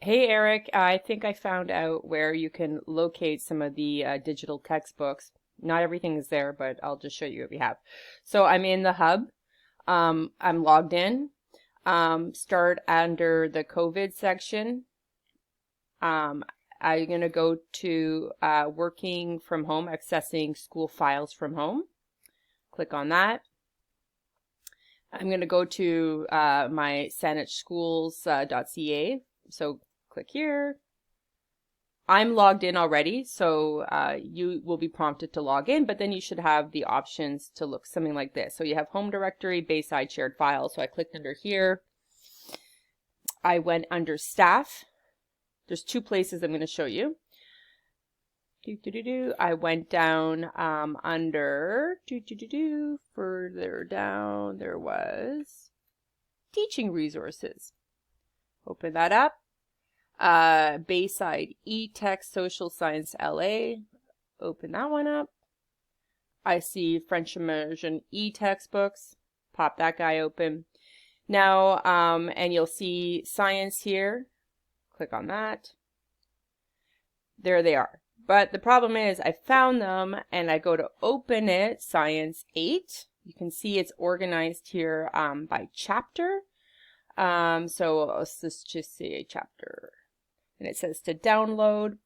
Hey Eric, I think I found out where you can locate some of the digital textbooks. Not everything is there, but I'll just show you what we have. So I'm in the hub. I'm logged in. Start under the COVID section. I'm going to go to working from home, accessing school files from home. Click on that. I'm going to go to my saanich.schools.ca. So click here. I'm logged in already, so you will be prompted to log in, but then you should have the options to look something like this. So you have home directory, Bayside shared files. So I clicked under here. I went under staff. There's two places I'm going to show you. I went down under further down. There was teaching resources. Open that up. Bayside eText Social Science LA. Open that one up. I see French Immersion e-textbooks. Pop that guy open. Now, and you'll see science here. Click on that. There they are. But the problem is I found them and I go to open it, Science 8. You can see it's organized here by chapter. So let's just say a chapter. And it says to download.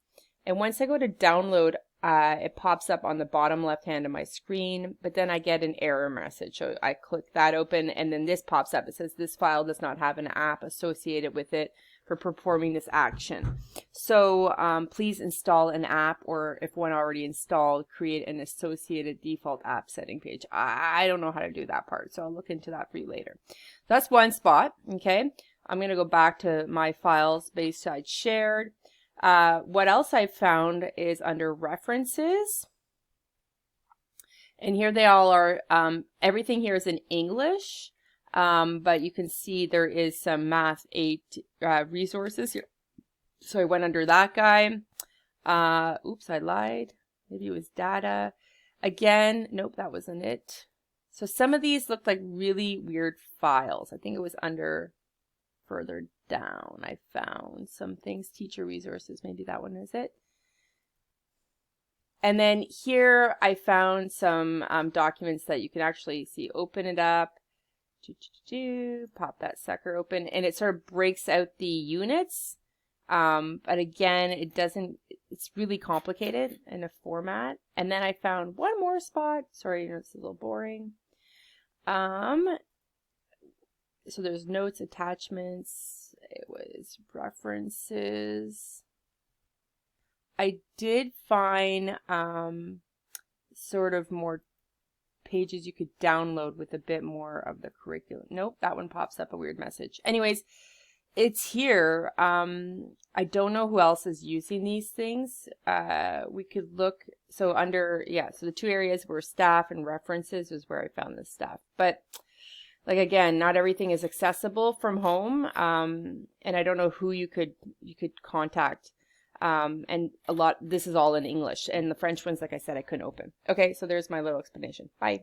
And once I go to download, it pops up on the bottom left hand of my screen, but then I get an error message. So I click that open and then this pops up. It says this file does not have an app associated with it for performing this action. So please install an app, or if one already installed, create an associated default app setting page. I don't know how to do that part, so I'll look into that for you later. That's one spot, okay? I'm going to go back to my files, Bayside shared. What else I found is under references. And here they all are. Everything here is in English, but you can see there is some Math 8 resources here. So I went under that guy. Oops, I lied. Maybe it was data. Again, nope, that wasn't it. So some of these looked like really weird files. I think it was under further down. I found some things, teacher resources. Maybe that one is it. And then here I found some documents that you can actually see. Open it up. Pop that sucker open. And it sort of breaks out the units. But again, it doesn't, it's really complicated in a format. And then I found one more spot. Sorry, it's a little boring. So there's notes, attachments, it was references. I did find sort of more pages you could download with a bit more of the curriculum. Nope, that one pops up a weird message. Anyways, it's here. I don't know who else is using these things. We could look, so under, so the two areas were staff and references is where I found this stuff. But like, again, not everything is accessible from home. And I don't know who you could contact. And this is all in English, and the French ones, like I said, I couldn't open. Okay, so there's my little explanation. Bye.